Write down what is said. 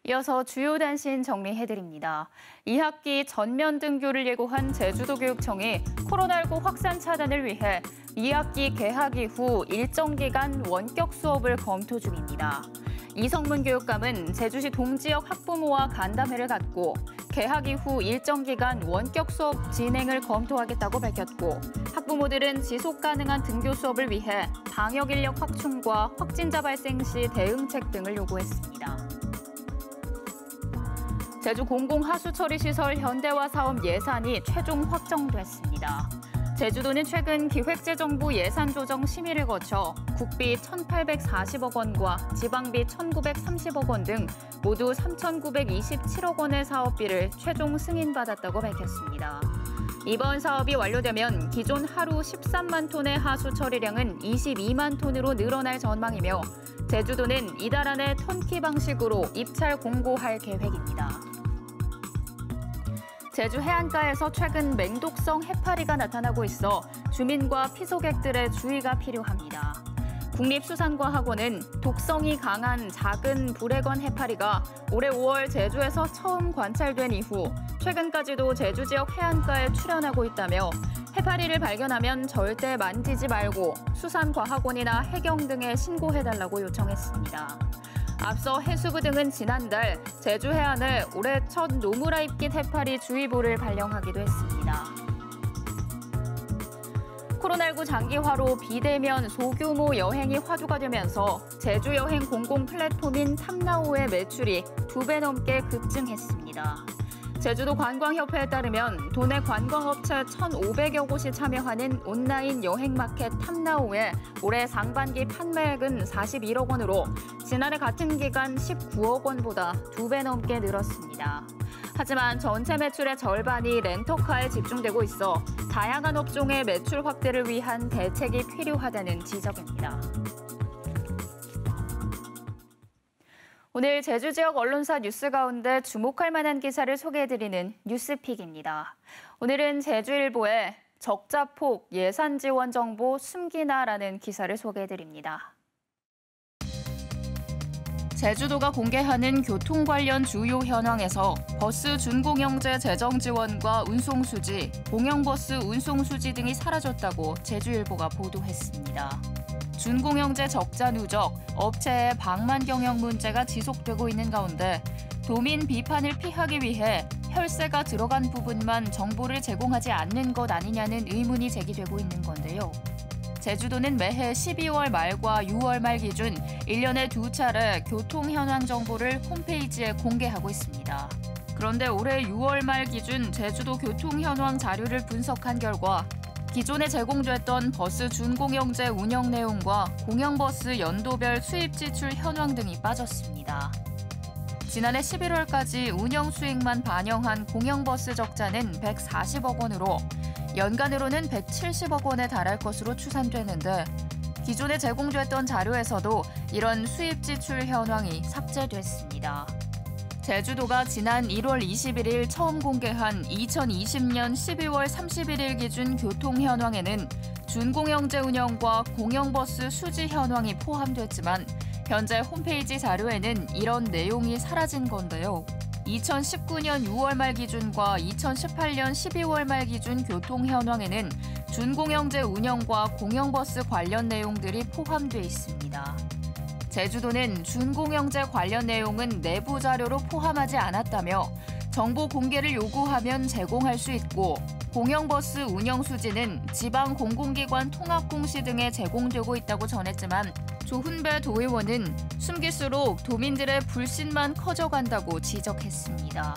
이어서 주요 단신 정리해드립니다. 2학기 전면 등교를 예고한 제주도교육청이 코로나19 확산 차단을 위해 2학기 개학 이후 일정 기간 원격 수업을 검토 중입니다. 이성문 교육감은 제주시 동지역 학부모와 간담회를 갖고 개학 이후 일정 기간 원격 수업 진행을 검토하겠다고 밝혔고, 학부모들은 지속 가능한 등교 수업을 위해 방역 인력 확충과 확진자 발생 시 대응책 등을 요구했습니다. 제주 공공하수처리시설 현대화 사업 예산이 최종 확정됐습니다. 제주도는 최근 기획재정부 예산 조정 심의를 거쳐 국비 1,840억 원과 지방비 1,930억 원 등 모두 3,927억 원의 사업비를 최종 승인받았다고 밝혔습니다. 이번 사업이 완료되면 기존 하루 13만 톤의 하수 처리량은 22만 톤으로 늘어날 전망이며, 제주도는 이달 안에 턴키 방식으로 입찰 공고할 계획입니다. 제주 해안가에서 최근 맹독성 해파리가 나타나고 있어 주민과 피서객들의 주의가 필요합니다. 국립수산과학원은 독성이 강한 작은 불에건 해파리가 올해 5월 제주에서 처음 관찰된 이후 최근까지도 제주 지역 해안가에 출현하고 있다며, 해파리를 발견하면 절대 만지지 말고 수산과학원이나 해경 등에 신고해달라고 요청했습니다. 앞서 해수부 등은 지난달 제주 해안에 올해 첫 노무라 입깃 해파리 주의보를 발령하기도 했습니다. 코로나19 장기화로 비대면 소규모 여행이 화두가 되면서 제주 여행 공공 플랫폼인 탐나오의 매출이 2배 넘게 급증했습니다. 제주도 관광협회에 따르면 도내 관광업체 1,500여 곳이 참여하는 온라인 여행마켓 탐나오의 올해 상반기 판매액은 41억 원으로 지난해 같은 기간 19억 원보다 2배 넘게 늘었습니다. 하지만 전체 매출의 절반이 렌터카에 집중되고 있어 다양한 업종의 매출 확대를 위한 대책이 필요하다는 지적입니다. 오늘 제주 지역 언론사 뉴스 가운데 주목할 만한 기사를 소개해드리는 뉴스픽입니다. 오늘은 제주일보의 적자폭 예산 지원 정보 숨기나라는 기사를 소개해드립니다. 제주도가 공개하는 교통 관련 주요 현황에서 버스 준공영제 재정 지원과 운송수지, 공영버스 운송수지 등이 사라졌다고 제주일보가 보도했습니다. 준공영제 적자 누적, 업체의 방만 경영 문제가 지속되고 있는 가운데 도민 비판을 피하기 위해 혈세가 들어간 부분만 정보를 제공하지 않는 것 아니냐는 의문이 제기되고 있는 건데요. 제주도는 매해 12월 말과 6월 말 기준 1년에 2차례 교통 현황 정보를 홈페이지에 공개하고 있습니다. 그런데 올해 6월 말 기준 제주도 교통 현황 자료를 분석한 결과 기존에 제공됐던 버스 준공영제 운영 내용과 공영버스 연도별 수입 지출 현황 등이 빠졌습니다. 지난해 11월까지 운영 수익만 반영한 공영버스 적자는 140억 원으로 연간으로는 170억 원에 달할 것으로 추산되는데, 기존에 제공됐던 자료에서도 이런 수입 지출 현황이 삭제됐습니다. 제주도가 지난 1월 21일 처음 공개한 2020년 12월 31일 기준 교통 현황에는 준공영제 운영과 공영버스 수지 현황이 포함됐지만 현재 홈페이지 자료에는 이런 내용이 사라진 건데요. 2019년 6월 말 기준과 2018년 12월 말 기준 교통 현황에는 준공영제 운영과 공영버스 관련 내용들이 포함돼 있습니다. 제주도는 준공영제 관련 내용은 내부 자료로 포함하지 않았다며 정보 공개를 요구하면 제공할 수 있고, 공영버스 운영 수지는 지방 공공기관 통합공시 등에 제공되고 있다고 전했지만, 조훈배 도의원은 숨길수록 도민들의 불신만 커져간다고 지적했습니다.